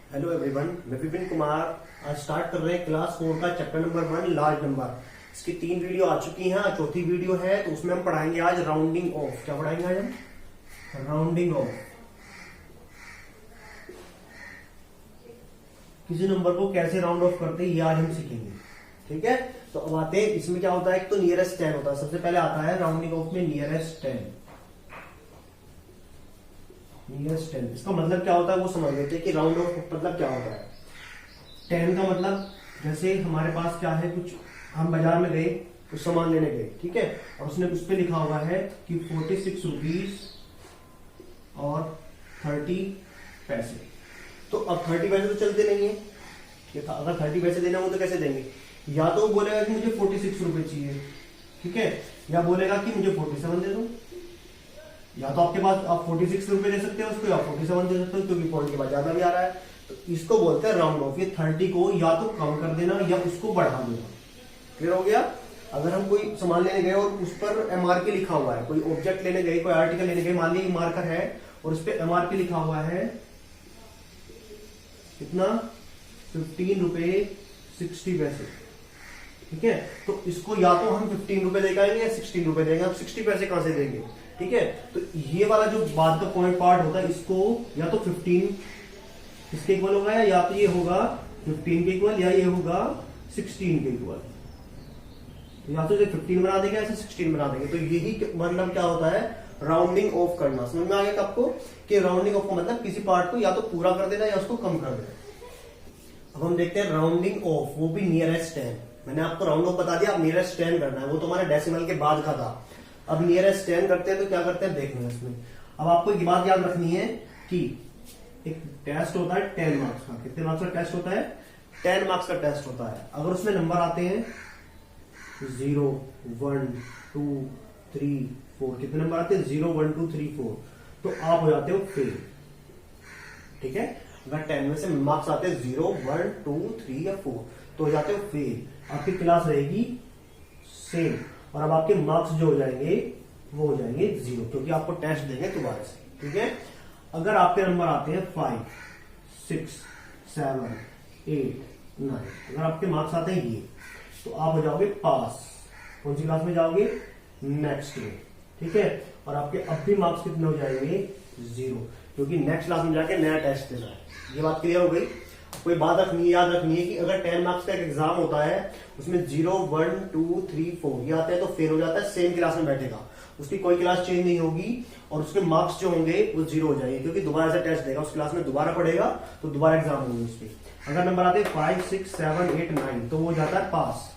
Hello everyone, मैं विपिन कुमार। आज start कर रहे हैं क्लास 4 का चैप्टर नंबर 1 लार्ज नंबर। इसकी 3 वीडियो आ चुकी हैं, चौथी वीडियो है, तो उसमें हम पढ़ाएंगे आज राउंडिंग ऑफ। क्या पढ़ाएंगे आज हम? Rounding off. किसी नंबर को कैसे राउंड ऑफ करते हैं ये आज हम सीखेंगे। ठीक है, तो अब आते हैं। इसमें क्या होता है, एक तो नियरेस्ट 10 होता है। सबसे पहले आता है राउंडिंग ऑफ में नियरेस्ट 10। नियरेस्ट 10 इसका मतलब क्या होता है वो समझ लेते हैं कि राउंड ऑफ मतलब क्या होता है। 10 का मतलब जैसे हमारे पास क्या है, कुछ हम बाजार में गए, कुछ सामान लेने गए, ठीक है, और उसने उस पर लिखा हुआ है कि 46 रुपीज और 30 पैसे। तो अब 30 पैसे तो चलते नहीं है, अगर 30 पैसे देना हो तो कैसे देंगे? या तो बोलेगा कि मुझे 46 रुपए चाहिए, ठीक है, या बोलेगा कि मुझे 47 दे दो। या तो आपके पास आप 46 रुपए दे सकते हो उसको, या 47 दे सकते हो, क्योंकि पॉइंट के बाद ज्यादा भी आ रहा है। तो इसको बोलते हैं राउंड ऑफ। ये 30 को या तो कम कर देना या उसको बढ़ा देना। क्लियर हो गया? अगर हम कोई सामान लेने गए और उस पर MRP लिखा हुआ है, कोई ऑब्जेक्ट लेने गए, कोई आर्टिकल लेने गए, मान लीजिए मार्कर है और उस पर MRP लिखा हुआ है कितना, 15 रुपए 60 पैसे, ठीक है, तो इसको या तो हम 15 रुपए देंगे या 16 रुपए देंगे। अब 60 पैसे कहां से देंगे? ठीक है, तो ये वाला जो बाद का पॉइंट पार्ट होता है, इसको या तो 15 इसके इक्वल होगा, या तो ये होगा 15 के इक्वल, या ये होगा 16 के इक्वल। या तो इसे 15 बना देंगे, ऐसे 16 बना देंगे। तो यही मतलब क्या होता है, राउंडिंग ऑफ करना। समझ में आ गया आपको कि राउंडिंग ऑफ का मतलब किसी पार्ट को या तो पूरा कर देना या उसको कम कर देना। अब हम देखते हैं राउंडिंग ऑफ, वो भी नियरेस्ट 10। मैंने आपको राउंड ऑफ बता दिया, अब नियरेस्ट 10 करना है, वो तो हमारे डेसिमल के बाद का था। अब नियरेस्ट 10 करते हैं तो क्या करते हैं देखना इसमें। अब आपको एक बात याद रखनी है कि एक टेस्ट होता है 10 मार्क्स का। कितने मार्क्स का टेस्ट होता है? 10 मार्क्स का टेस्ट होता है। अगर उसमें नंबर आते हैं 0, 1, 2, 3, 4, कितने नंबर आते हैं? 0, 1, 2, 3, 4, तो आप हो जाते हो फेल। ठीक है, अगर 10 में से मार्क्स आते हैं 0, 1, 2, 3 या 4 तो हो जाते हो फेल। आपकी क्लास रहेगी सेम, और अब आपके मार्क्स जो हो जाएंगे वो हो जाएंगे 0, क्योंकि आपको टेस्ट देंगे दोबारा से। ठीक है, अगर आपके नंबर आते हैं 5, 6, 7, 8, 9, अगर आपके मार्क्स आते हैं ये, तो आप हो जाओगे पास। कौन सी क्लास में जाओगे? नेक्स्ट में। ठीक है, और आपके अब भी मार्क्स कितने हो जाएंगे? 0, क्योंकि नेक्स्ट क्लास में जाके नया टेस्ट देना है। ये बात क्लियर हो गई? कोई बात रखनी, याद रखनी है कि अगर 10 मार्क्स का एक एग्जाम होता है, उसमें 0, 1, 2, 3, 4 ये आते हैं तो फेल हो जाता है। सेम क्लास में बैठेगा, उसकी कोई क्लास चेंज नहीं होगी, और उसके मार्क्स जो होंगे वो 0 हो जाएंगे, क्योंकि दोबारा से टेस्ट देगा, उस क्लास में दोबारा पढ़ेगा तो दोबारा एग्जाम होंगे उस पर। अगर नंबर आते हैं 5, 6, 7, 8, 9 तो वो जाता है पास,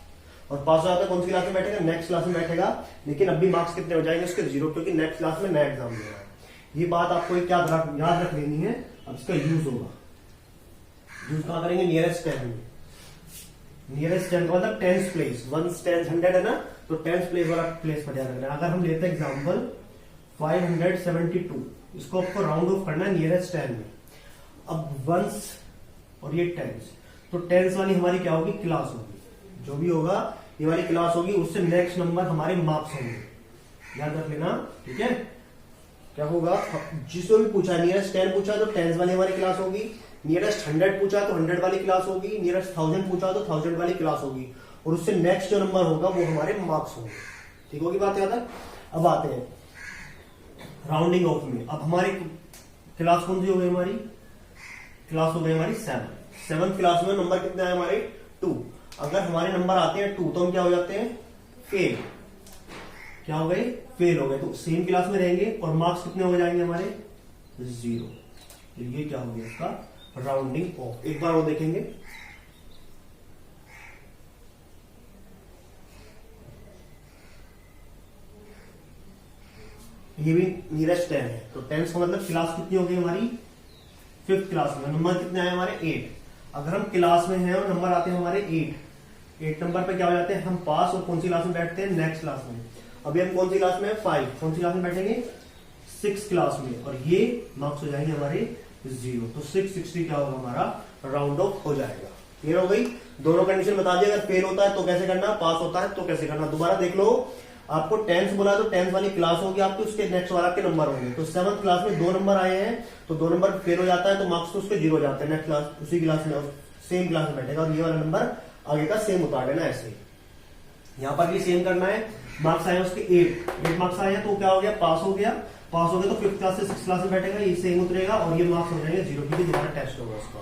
और पास हो जाता है कौन सी क्लास में बैठेगा? नेक्स्ट क्लास में बैठेगा। लेकिन अभी मार्क्स कितने हो जाएंगे उसके? 0, क्योंकि नेक्स्ट क्लास में नया एग्जाम देगा। ये बात आपको एक याद रख लेनी है। अब इसका यूज होगा, यूज कहां करेंगे? नियरेस्ट 10 में। नियरेस्ट 10 का मतलब 10th प्लेस, 1 10 100 है ना, तो 10th प्लेस वाला प्लेस पर ध्यान रखना। अगर हम लेते हैं एग्जाम्पल 572, इसको आपको राउंड ऑफ करना है नियरेस्ट 10 में। अब 1s और ये 10s, तो 10s वाली हमारी क्या होगी? क्लास होगी। जो भी होगा ये वाली क्लास होगी, उससे नेक्स्ट नंबर हमारे मार्क्स होंगे। याद रख लेना, ठीक है? क्या होगा, जिसको भी पूछा है नियरेस्ट 10 पूछा तो 10s वाली हमारी क्लास होगी, नियरेस्ट 100 पूछा तो 100 वाली क्लास होगी, नियरेस्ट 1000 पूछा तो 1000 वाली क्लास होगी, और उससे नेक्स्ट जो नंबर होगा वो हमारे मार्क्स होंगे। ठीक होगी बात याद है? अब आते हैं राउंडिंग ऑफ में। अब हमारी क्लास कौन सी हो गई? हमारी क्लास हो गई हमारी 7th क्लास में नंबर कितने आए हमारे? 2। अगर हमारे नंबर आते हैं 2 तो हम क्या हो जाते हैं? फेल। क्या हो गए? फेल हो गए। तो सेम क्लास में रहेंगे और मार्क्स कितने हो जाएंगे हमारे? 0। तो ये क्या हो गया इसका? Rounding off. एक बार वो देखेंगे, ये भी नियरेस्ट 10 है, तो 10 का मतलब क्लास कितनी हो गई हमारी? 5th क्लास में। नंबर कितने आए हमारे? 8। अगर हम क्लास में हैं और नंबर आते हैं हमारे 8 नंबर पे क्या हो जाते हैं हम? पास। और कौन सी क्लास में बैठते हैं? नेक्स्ट क्लास में। अभी हम कौन सी क्लास में? 5। कौन सी क्लास में बैठेंगे? 6th क्लास में, और ये मार्क्स हो जाएंगे हमारे 0। तो 660 क्या होगा हमारा? राउंड ऑफ हो जाएगा। क्लियर हो गई? दोनों कंडीशन बता दिया। अगर फेल होता है तो कैसे करना, पास होता है तो कैसे करना। दोबारा देख लो, आपको टेंथ बोला तो टेंथ वाली क्लास होगी आपकी, उसके नेक्स्ट वाला आपके नंबर होंगे। तो 7th क्लास में 2 नंबर आए हैं तो 2 नंबर फेल हो जाता है तो मार्क्स तो उसके 0 हो जाते हैं। नेक्स्ट क्लास उसी क्लास में सेम क्लास में बैठेगा और ये वाला नंबर आगे का सेम उतार देना ऐसे ही। यहाँ पर भी सेम करना है। मार्क्स आए उसके 8 मार्क्स आए तो क्या हो गया, पास हो गया। पास हो गया तो 5th क्लास से 6th क्लास में बैठेगा, ये सेम उतरेगा और ये मार्क्स हो जाएंगे 0 क्योंकि दोबारा टेस्ट होगा उसका।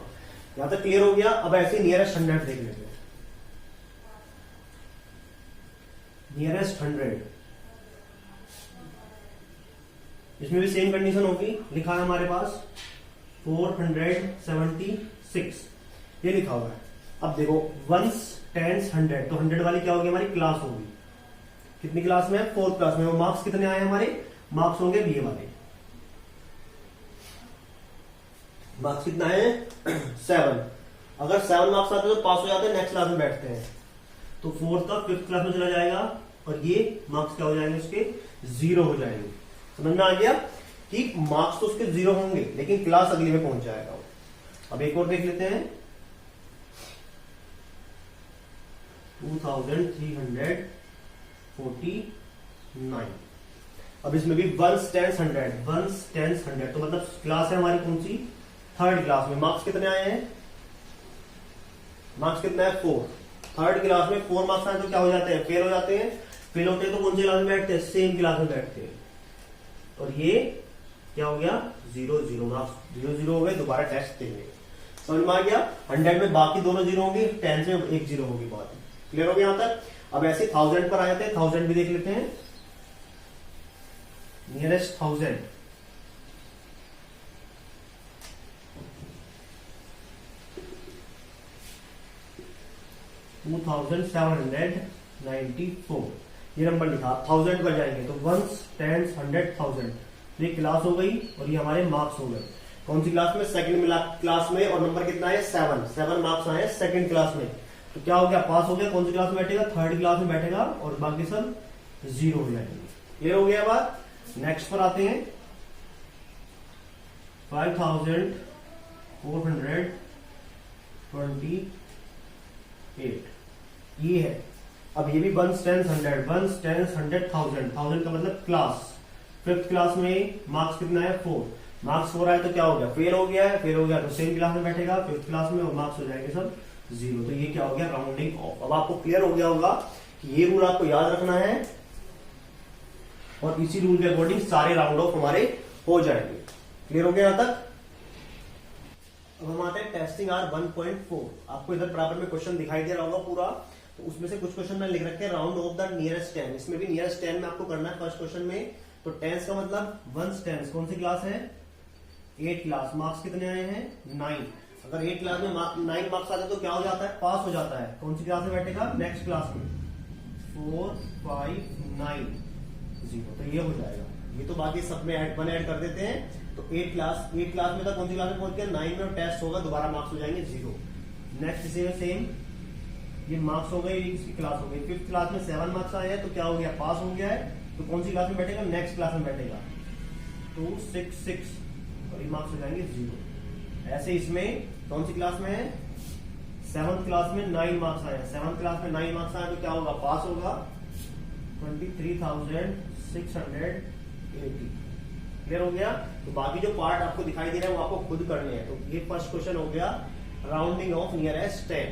यहाँ तक क्लियर हो गया। अब ऐसे नियरेस्ट 100 देख लेते हैं। नियरेस्ट 100 इसमें भी सेम कंडीशन होगी। लिखा है हमारे पास 476 ये लिखा हुआ है। अब देखो 1s 10s 100 तो 100 वाली क्या होगी, हमारी क्लास होगी। कितनी क्लास में है, 4th क्लास में। वो मार्क्स कितने आए हमारे, मार्क्स होंगे ये वाले। मार्क्स कितना है 7। अगर 7 मार्क्स आते तो पास हो जाते हैं, नेक्स्ट क्लास में बैठते हैं। तो 4th का 5th क्लास में चला जाएगा और ये मार्क्स क्या हो जाएंगे उसके 0 हो जाएंगे। समझ में आ गया कि मार्क्स तो उसके 0 होंगे लेकिन क्लास अगली में पहुंच जाएगा। अब एक और देख लेते हैं 2349। अब इसमें भी 1s 10s 100 तो मतलब क्लास है हमारी कौन सी, 3rd क्लास में। मार्क्स कितने आए हैं, मार्क्स कितना है 4। 3rd क्लास में 4 मार्क्स आए तो क्या हो जाते हैं, फेल हो जाते हैं। फेल होते हैं तो कौन सी क्लास में बैठते हैं, सेम क्लास में बैठते हैं। और ये क्या हो गया 0 मार्क्स 0 हो गए, दोबारा टेस्ट देंगे। समझ में आ गया। 100 में बाकी दोनों 0 होंगे, 10 में 1 0 होगी। बात क्लियर हो गया यहां तक। अब ऐसे 1000 पर आ जाते हैं। 1000 भी देख लेते हैं। नियरेस्ट 1000 2794 ये नंबर लिखा। 1000 पर जाएंगे तो 1s 10s 100 1000 ये क्लास हो गई और ये हमारे मार्क्स हो गए। कौन सी क्लास में, 2nd क्लास में। और नंबर कितना है 7 मार्क्स आए 2nd क्लास में। तो क्या हो गया, पास हो गया। कौन सी क्लास में बैठेगा, 3rd क्लास में बैठेगा और बाकी सब 0 हो जाएंगे। क्लियर हो गया बात। नेक्स्ट पर आते हैं 5428 ये है। अब ये भी 1s 10s 100 1000 का मतलब क्लास। 5th क्लास में मार्क्स कितना है 4 मार्क्स 4 आए तो क्या हो गया, फेल हो गया है। फेल हो गया तो सेम क्लास में बैठेगा 5th क्लास में और मार्क्स हो जाएंगे सब 0। तो ये क्या हो गया, राउंडिंग ऑफ। अब आपको क्लियर हो गया होगा कि ये रूल आपको याद रखना है और इसी रूल के अकॉर्डिंग सारे राउंड ऑफ हमारे हो जाएंगे। क्लियर हो गया यहां तक। अब हम आते हैं टेस्टिंग आर 1.4। आपको इधर बराबर में क्वेश्चन दिखाई दे रहा होगा पूरा। तो उसमें से कुछ क्वेश्चन मैंने लिख रखे हैं राउंड ऑफ द नियरेस्ट 10। इसमें भी नियरेस्ट 10 में आपको करना है फर्स्ट क्वेश्चन में। तो 10s का मतलब 1s 10 कौन सी क्लास है, 8 क्लास। मार्क्स कितने आए हैं 9। अगर 8 क्लास में 9 मार्क्स आते तो क्या हो जाता है, पास हो जाता है। कौन सी क्लास में बैठेगा, नेक्स्ट क्लास में 4 5 9 0। तो ये हो जाएगा। ये तो बाकी सब में ऐड कर देते हैं। तो 8 क्लास में था, कौन सी क्लास में पहुंच गया 9 में और टेस्ट होगा, दोबारा मार्क्स हो जाएंगे 0। नेक्स्ट इसी में सेम ये मार्क्स हो गए, इसकी क्लास हो गई। 5th क्लास में 7 मार्क्स आए हैं तो क्या हो गया, पास हो गया है। तो कौन सी क्लास में बैठेगा, नेक्स्ट क्लास में बैठेगा 2 6 6 और ये मार्क्स हो जाएंगे 0। ऐसे इसमें कौन सी क्लास में है, 7th क्लास में 9 मार्क्स आए हैं। 7th क्लास में 9 मार्क्स आए तो क्या होगा, पास होगा 23,680। क्लियर हो गया। तो बाकी जो पार्ट आपको दिखाई दे रहा है वो आपको खुद करने हैं। तो ये फर्स्ट क्वेश्चन हो गया राउंडिंग ऑफ नियरेस्ट 10।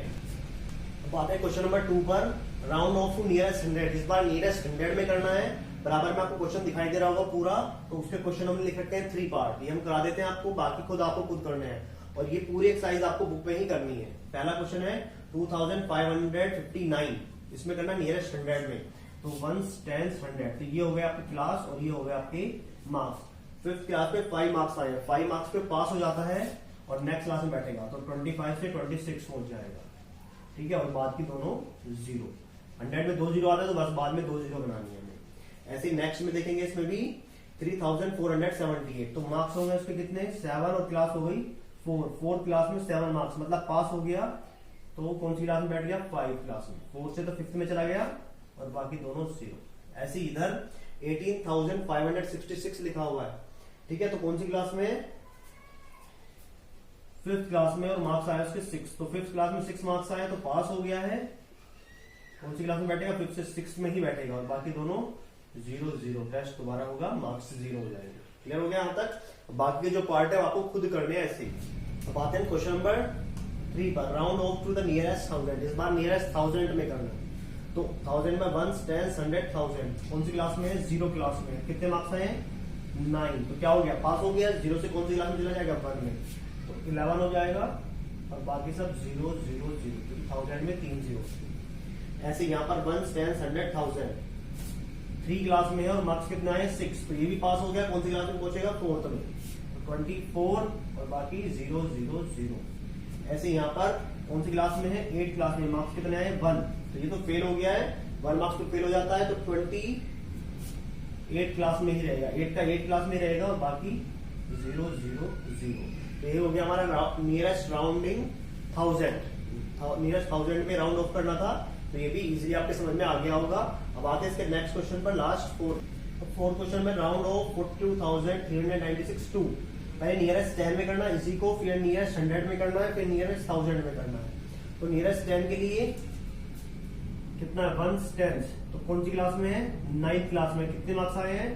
अब आते हैं क्वेश्चन नंबर 2 पर, राउंड ऑफ टू नियरेस्ट 100। इस बार नियरेस्ट 100 में करना है। बराबर में आपको क्वेश्चन दिखाई दे रहा होगा पूरा। तो उसके क्वेश्चन हमने लिख रखे हैं 3 पार्ट। ये हम करा देते हैं आपको, बाकी खुद आपको खुद करने हैं। और ये पूरी एक्सरसाइज आपको बुक में ही करनी है। पहला क्वेश्चन है 2559, इसमें करना नियरेस्ट 100 में। तो 1s 10s 100 तो ये हो गया आपकी क्लास और ये हो गया आपके मार्क्स। 5th क्लास में 5 मार्क्स आए, 5 मार्क्स पे पास हो जाता है और नेक्स्ट क्लास में बैठेगा तो 25 से 26 पहुंच जाएगा। ठीक है। और बाद की दोनों 0। 100 में 2 0 आता है तो बस बाद में 2 0 बनानी है हमें। ऐसे नेक्स्ट में देखेंगे, इसमें भी 3478 तो मार्क्स हो गए उसके कितने 7 और क्लास हो गई 4। 4th क्लास में 7 मार्क्स मतलब पास हो गया। तो कौन सी क्लास में बैठ गया, 5 क्लास में। 4 से तो 5th में चला गया और बाकी दोनों 0। ऐसे इधर 18,566 लिखा हुआ है। ठीक है। तो कौन सी क्लास में, 5th क्लास में और मार्क्स आया उसके 6। तो 5th क्लास में 6 मार्क्स आए तो पास हो गया है। कौन सी क्लास में बैठेगा, 5th से 6 में ही बैठेगा और बाकी दोनों 0 0 टेस्ट दोबारा होगा, मार्क्स 0 हो जाएंगे। क्लियर हो गया यहाँ तक? बाकी के जो पार्ट है आपको खुद करने हैं ऐसे ही। अब आते हैं क्वेश्चन नंबर 3 पर, round off to the nearest 1000। इस बार नियरेस्ट 1000 में करना है। तो 1000 में 1 10 100 1000 कौन सी क्लास में है? 0 क्लास में। कितने मार्क्स आए हैं? 9। तो क्या हो गया? पास हो गया। 0 से कौन सी क्लास में चला जाएगा? 1 में, तो 11 हो जाएगा और बाकी सब 0 0 0, क्योंकि 1000 में 3 0। ऐसे यहाँ पर 1 10 100 1000 3 क्लास में है और मार्क्स कितना है? 6। तो ये भी पास हो गया। कौन सी क्लास में पहुंचेगा? 4th में। तो 24 और बाकी 0 0 0। ऐसे यहाँ पर कौन सी क्लास में है? 8 क्लास में। मार्क्स कितने आए? 1। तो ये तो फेल हो गया है, 1 मार्क्स तो फेल हो जाता है, तो 28 क्लास में ही रहेगा। 8 का 8 क्लास में रहेगा और बाकी 0 0 0। तो ये हो गया हमारा नियरेस्ट राउंडिंग 1000। नियरेस्ट 1000 में राउंड ऑफ करना था, तो ये भी इजीली आपके समझ में आ गया होगा। अब आते हैं इसके नेक्स्ट क्वेश्चन पर, लास्ट 4th क्वेश्चन में राउंड ऑफ 42,396 टू। पहले नियरेस्ट 10 में करना है इसी को, फिर नियरेस्ट 100 में करना है, फिर नियरेस्ट 1000 में करना है। तो नियरेस्ट 10 के लिए कितना है? 1 10। तो कौन सी क्लास में है? 9th क्लास में। कितने मार्क्स आए हैं?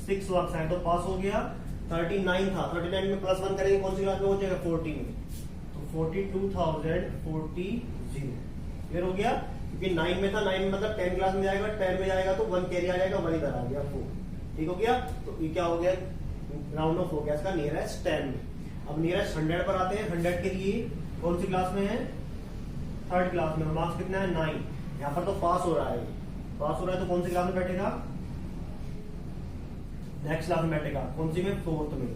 6 मार्क्स आए, तो पास हो गया। 39 था, 39 में +1 करेंगे, कौन सी क्लास में हो जाएगा? 40 में। तो 42,040 क्लियर हो गया। क्योंकि 9 में था, 9 में मतलब 10 क्लास में जाएगा, 10 में जाएगा तो 1 कैरी आ जाएगा, 1 इधर आ गया 4। ठीक हो गया। तो ये क्या हो गया? राउंड ऑफ हो गया इसका नियरेस्ट 10 में। अब नियरेस्ट 100 पर आते हैं। 100 के लिए कौन सी क्लास में है? 3rd क्लास में। मार्क्स कितना है? 9। यहाँ पर तो पास हो रहा है, पास हो रहा है, तो कौन सी क्लास में बैठेगा? नेक्स्ट क्लास में बैठेगा। कौन सी में? 4th में।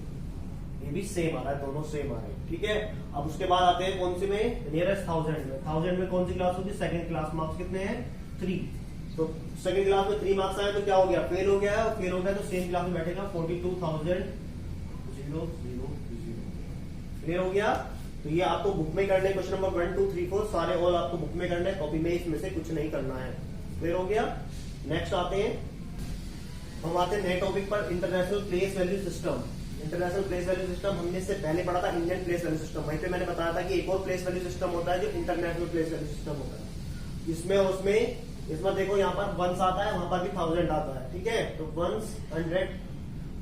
ये भी सेम आ रहा है, दोनों सेम आ रहे हैं। ठीक है। अब उसके बाद आते हैं कौन सी में? नियरेस्ट 1000 में। 1000 में कौन सी क्लास होगी? 2nd class. मार्क्स कितने हैं? 3। तो 2nd क्लास में 3 मार्क्स आए, तो क्या हो गया? फेल हो गया है। फेल हो गया तो सेम क्लास में बैठेगा 42,000 0 0 0। क्लियर हो गया। तो ये आपको बुक में करने, क्वेश्चन नंबर 1 2 3 4 सारे ऑल आपको बुक में करना है, कॉपी में इसमें से कुछ नहीं करना है। क्लियर हो गया। नेक्स्ट आते हैं, हम आते हैं नए टॉपिक पर, international place value system. International place value system हमने इससे पहले पढ़ा था इंडियन प्लेस वैल्यू सिस्टम। वहीं पे मैंने बताया था कि एक और प्लेस वैल्यू सिस्टम होता है जो इंटरनेशनल प्लेस वैल्यू सिस्टम होता है। इसमें देखो यहाँ पर 1 आता है, वहां पर भी 1000 आता है। ठीक है। तो 1 100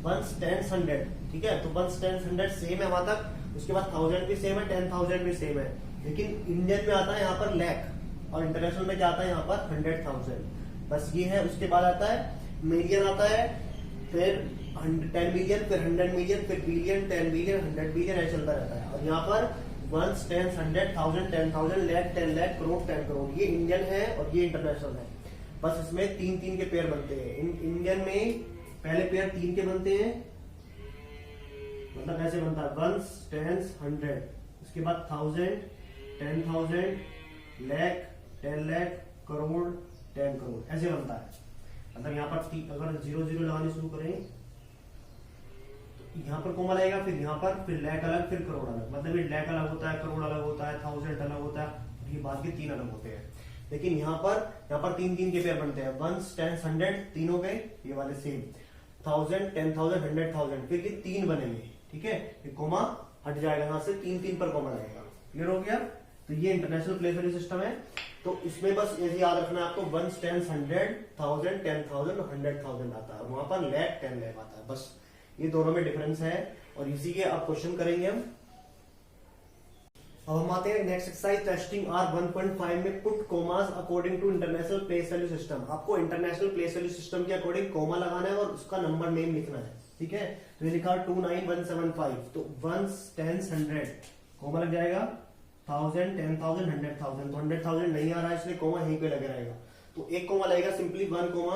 1 10 100। ठीक है। तो 1 10 100 सेम है वहां तक। उसके बाद 1000 भी सेम है, 10,000 भी सेम है। लेकिन इंडियन में आता है यहाँ पर लाख और इंटरनेशनल में क्या आता है? यहाँ पर 100,000। बस ये है। उसके बाद आता है मिलियन आता है, फिर 10 मिलियन, फिर 100 मिलियन, फिर बिलियन, 10 बिलियन, 100 बिलियन, ऐसा चलता रहता है। और यहाँ पर 1 10 100 1000 10,000 लाख 10 लाख करोड़ 10 करोड़। ये इंडियन है और ये इंटरनेशनल है। बस इसमें 3-3 के पेयर बनते हैं। इंडियन में पहले पेयर 3 के बनते हैं, मतलब ऐसे बनता है 1 10 100, उसके बाद 1000 10,000 लाख 10 लाख करोड़ 10 करोड़, ऐसे बनता है। मतलब यहाँ पर अगर 0 0 लगाने शुरू करें तो यहाँ पर कोमा लगेगा, फिर यहाँ पर, फिर लाख अलग, फिर करोड़ अलग। मतलब ये लाख अलग होता है, करोड़ अलग होता है, 1000 अलग होता है, ये बाद के 3 अलग होते हैं। लेकिन यहाँ पर 3-3 के पेयर बनते हैं। 1 10 100 3 हो गए, ये वाले सेम 1000 10,000 100,000, फिर ये 3 बनेंगे। ठीक है। ये कोमा हट जाएगा, यहाँ से 3-3 पर कोमा लगेगा। क्लियर हो गया। तो ये इंटरनेशनल प्लेस वैल्यू सिस्टम है। तो इसमें बस ये याद रखना है आपको, 1 10 100 1000 10,000 100,000 आता है, वहां पर लाख 10 लाख आता है। बस ये दोनों में डिफरेंस है और इसी के आप क्वेश्चन करेंगे हम। अब हम आते हैं नेक्स्ट एक्सरसाइज टेस्टिंग R 1.5 में, put commas according to international place value system. आपको इंटरनेशनल प्लेस वैल्यू सिस्टम के अकॉर्डिंग कोमा लगाना है और उसका नंबर नेम लिखना है। ठीक है। तो ये लिखा 29175, तो 1 10 100 कोमा लग जाएगा, 1000 10,000 100,000, तो 100,000 नहीं आ रहा है इसलिए कोमा यहीं पे लगे रहेगा। तो एक कोमा लगेगा, सिंपली 1 कोमा।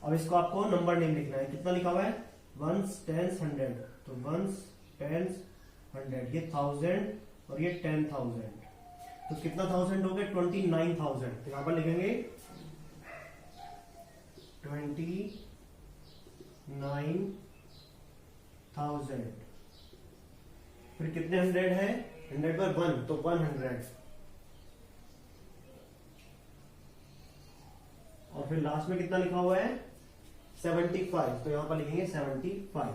अब इसको आपको नंबर नेम लिखना है। कितना लिखा हुआ है? 1 10 100, तो 1 10 100, ये 1000 और ये 10,000, तो कितना 1000 हो गए? 29,000। तो यहां पर लिखेंगे 29,000। फिर कितने 100 है? 100 पर 1, तो 100, और फिर लास्ट में कितना लिखा हुआ है? 75, तो यहां पर लिखेंगे 75।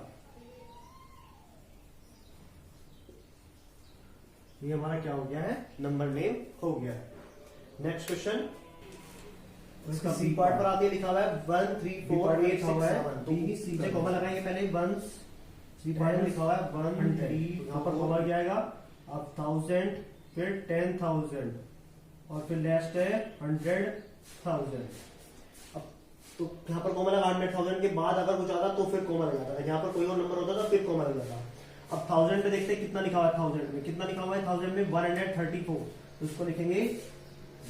ये हमारा क्या हो गया है? नंबर नेम हो गया है। नेक्स्ट क्वेश्चन, इसका सी पार्ट पर आते लिखा हुआ है 1 3 4 8 6 7, तो नीचे कॉमा लगाएंगे पहले 1 सी पार्ट लिखा हुआ है 1 3, यहाँ पर कॉमा जाएगा, अब 1000, फिर 10,000 और फिर लास्ट है 100,000। अब तो यहाँ पर कॉमा लगा 100,000 के बाद अगर कुछ आता तो फिर कॉमा लगाता था, यहाँ पर कोई और नंबर होता था फिर कॉमा लगाता। अब 1000 पे देखते हैं कितना लिखा हुआ है, 1000 में कितना लिखा हुआ है, 1000 में 134, तो उसको लिखेंगे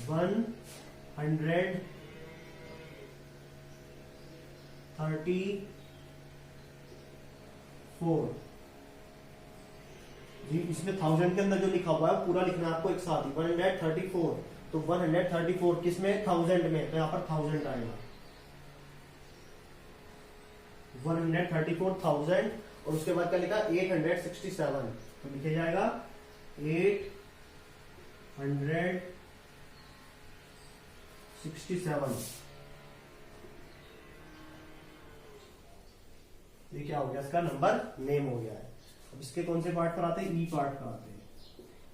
134 जी। इसमें 1000 के अंदर जो लिखा हुआ है पूरा लिखना है आपको एक साथ ही, 134, तो 134 किसमें, 1000 में, तो यहां पर 1000 आएगा, 134,000। और उसके बाद क्या लिखा, 867, तो लिखा जाएगा 867। ये क्या हो गया, इसका नंबर नेम हो गया है। अब इसके कौन से पार्ट पर आते हैं, ई पार्ट पर आते हैं।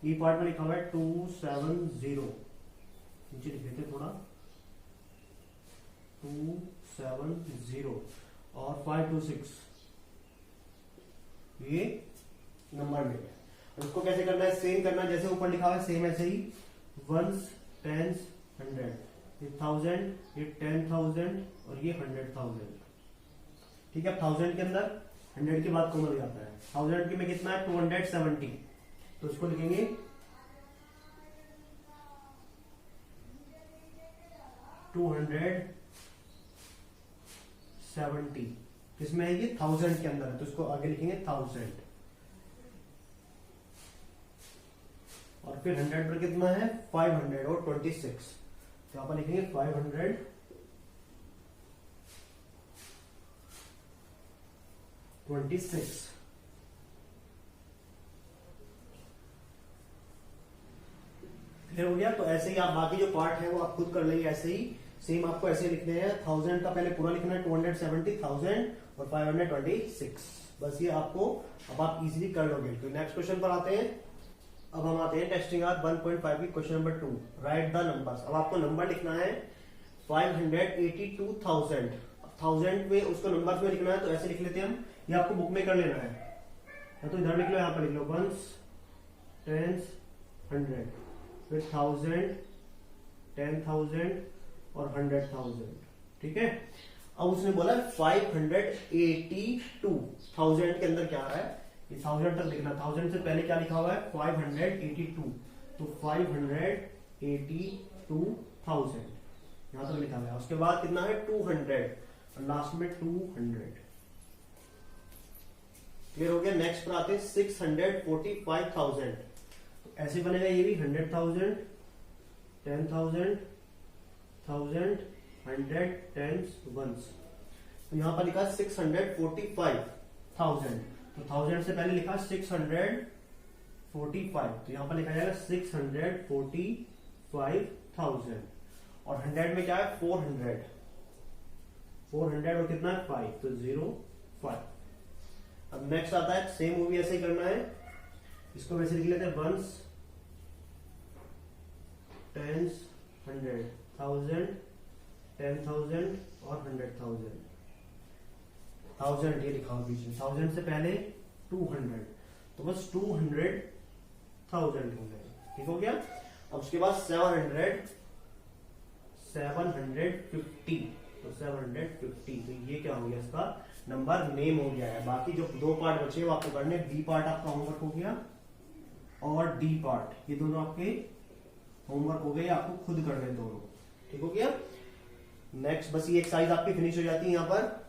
ई पार्ट में लिखा हुआ है 270, नीचे लिख देते थोड़ा, 270 और 526, ये नंबर में है। उसको कैसे करना है, सेम करना है जैसे ऊपर लिखा हुआ है, सेम ऐसे ही, 1s 10s 100, ये 1000, ये 10,000 और ये 100,000, ठीक है। 1000 के अंदर 100 के बाद कॉमन जाता है, 1000 के में कितना है 270, तो उसको लिखेंगे 270, किसमें है ये, 1000 के अंदर है, तो इसको आगे लिखेंगे 1000। और फिर 100 पर कितना है 500 और 26, तो यहां पर लिखेंगे 526। क्लियर हो गया। तो ऐसे ही आप बाकी जो पार्ट है वो आप खुद कर लेंगे, ऐसे ही सेम आपको ऐसे लिखने हैं। 1000 का पहले पूरा लिखना है, 270,000 और 526, बस ये आपको अब आप इजीली कर लोगे। तो नेक्स्ट क्वेश्चन पर आते हैं। अब हम आते हैं टेस्टिंग आर 1.5 की question number 2, right the numbers. अब आपको नंबर लिखना है 582,000, 1000 में उसको नंबर्स में लिखना है, तो ऐसे लिख लेते हैं हम, ये आपको बुक में कर लेना है, या तो इधर लिख लो, यहां पर लिख लो 1s 10s 100, फिर 1000 10,000 और 100,000, ठीक है। अब उसने बोला 582,000 के अंदर क्या आ रहा है, ये 1000 तक लिखना, 1000 से पहले क्या लिखा हुआ है 582, तो 582,000 यहां तक लिखा हुआ है। उसके बाद कितना है 200 और लास्ट में 200, क्लियर हो गया। नेक्स्ट पर आते हैं 645,000, तो ऐसे बनेगा ये भी 100,000 10,000 1000 100 10s 1s, तो यहां पर लिखा 645,000, तो 1000 से पहले लिखा 645, तो यहां पर लिखा जाएगा 645,000। और 100 में क्या है 400 और कितना है 5, तो 05। अब नेक्स्ट आता है सेम, वो भी ऐसे ही करना है, इसको वैसे लिख लेते हैं 1s 10s 100 1000 10,000 और 100,000, 1000 ये लिखा हुआ बीच में, 1000 से पहले 200, तो बस 200,000 हो गए, ठीक हो गया। अब उसके बाद 750, तो 750, तो ये क्या हो गया, इसका नंबर नेम हो गया है। बाकी जो दो पार्ट बचे वो आपको करने, बी पार्ट आपका होमवर्क हो गया और डी पार्ट, ये दोनों आपके होमवर्क हो गए, आपको खुद करने दोनों, ठीक हो गया। नेक्स्ट बस ये एक्सरसाइज आपकी फिनिश हो जाती है यहां पर।